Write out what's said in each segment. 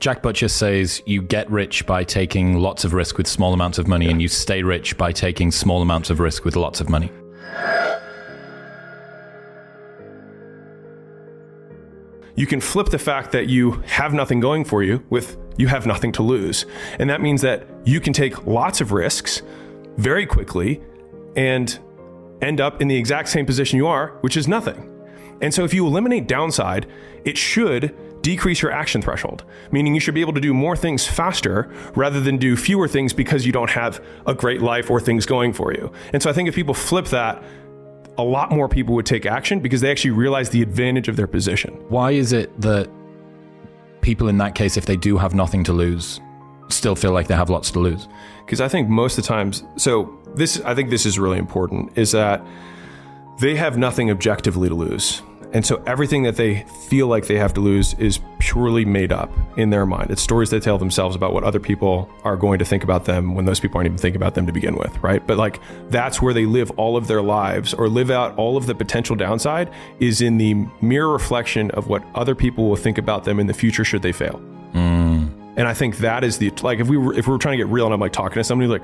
Jack Butcher says you get rich by taking lots of risk with small amounts of money, and you stay rich by taking small amounts of risk with lots of money. You can flip the fact that you have nothing going for you with you have nothing to lose. And that means that you can take lots of risks very quickly and end up in the exact same position you are, which is nothing. And so if you eliminate downside, it should decrease your action threshold, meaning you should be able to do more things faster rather than do fewer things because you don't have a great life or things going for you. And so I think if people flip that, a lot more people would take action because they actually realize the advantage of their position. Why is it that people in that case, if they do have nothing to lose, still feel like they have lots to lose? Because I think most of the times, I think this is really important, is that they have nothing objectively to lose. And so everything that they feel like they have to lose is purely made up in their mind. It's stories they tell themselves about what other people are going to think about them when those people aren't even thinking about them to begin with, right? But like, that's where they live all of their lives or live out all of the potential downside, is in the mere reflection of what other people will think about them in the future should they fail. And I think that is if we were trying to get real and I'm like talking to somebody like,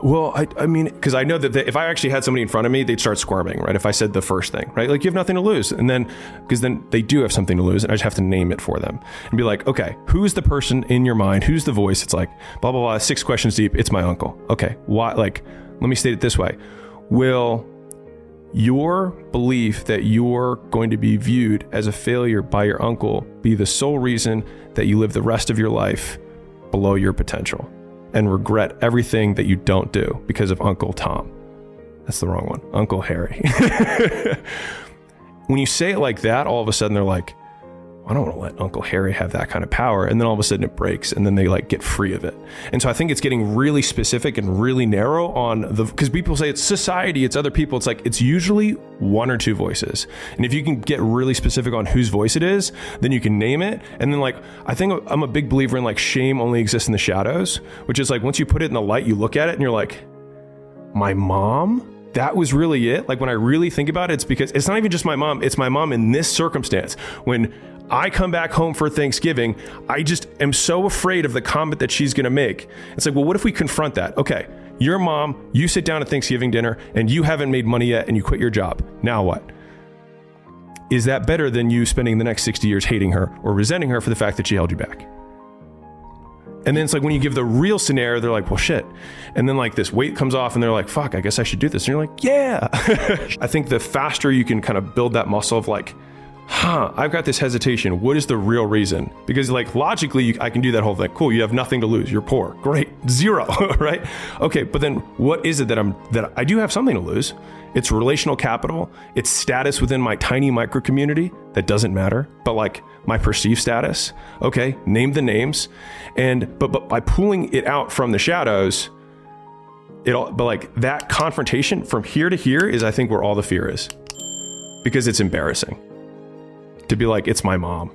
well, I mean, because I know that if I actually had somebody in front of me, they'd start squirming, right? If I said the first thing, right? Like, you have nothing to lose. And then, because then they do have something to lose, and I just have to name it for them and be like, okay, who's the person in your mind? Who's the voice? It's like, blah, blah, blah, 6 questions deep. It's my uncle. Okay, why? Like, let me state it this way. Will your belief that you're going to be viewed as a failure by your uncle be the sole reason that you live the rest of your life below your potential and regret everything that you don't do because of Uncle Tom? That's the wrong one. Uncle Harry. When you say it like that, all of a sudden they're like, I don't want to let Uncle Harry have that kind of power. And then all of a sudden it breaks, and then they like get free of it. And so I think it's getting really specific and really narrow on because people say it's society, it's other people. It's like, it's usually 1 or 2 voices. And if you can get really specific on whose voice it is, then you can name it. And then like, I think I'm a big believer in like shame only exists in the shadows, which is like, once you put it in the light, you look at it and you're like, my mom? That was really it. Like, when I really think about it, it's because it's not even just my mom. It's my mom in this circumstance. When I come back home for Thanksgiving, I just am so afraid of the comment that she's going to make. It's like, well, what if we confront that? Okay, your mom, you sit down at Thanksgiving dinner and you haven't made money yet and you quit your job. Now what? Is that better than you spending the next 60 years hating her or resenting her for the fact that she held you back? And then it's like, when you give the real scenario, they're like, well, shit. And then like this weight comes off and they're like, fuck, I guess I should do this. And you're like, yeah. I think the faster you can kind of build that muscle of like, I've got this hesitation. What is the real reason? Because like, logically, I can do that whole thing. Cool, you have nothing to lose. You're poor. Great. 0, right? Okay, but then what is it that I do have something to lose? It's relational capital. It's status within my tiny micro community that doesn't matter, but like my perceived status. Okay, name the names. But by pulling it out from the shadows, but like that confrontation from here to here is, I think, where all the fear is, because it's embarrassing to be like, it's my mom.